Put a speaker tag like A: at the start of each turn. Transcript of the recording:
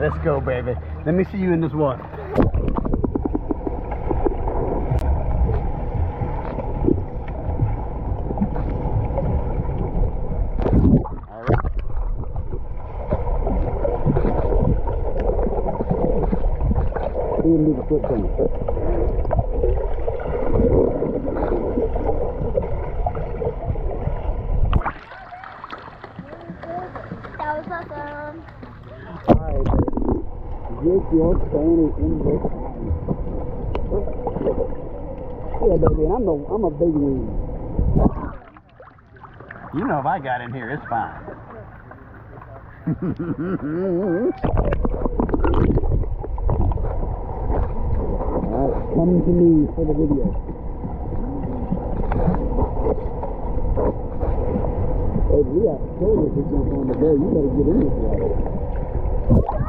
A: Let's go, baby. Let me see you in this water. All right. Leave the footprint.
B: That was awesome.
A: Alright, baby. Get your fanny in this. Yeah, baby, and I'm a big weed. You know if I got in here, it's fine. Alright, coming to me for the video. Hey, we got shoulders to jump on the day. You better get in this water.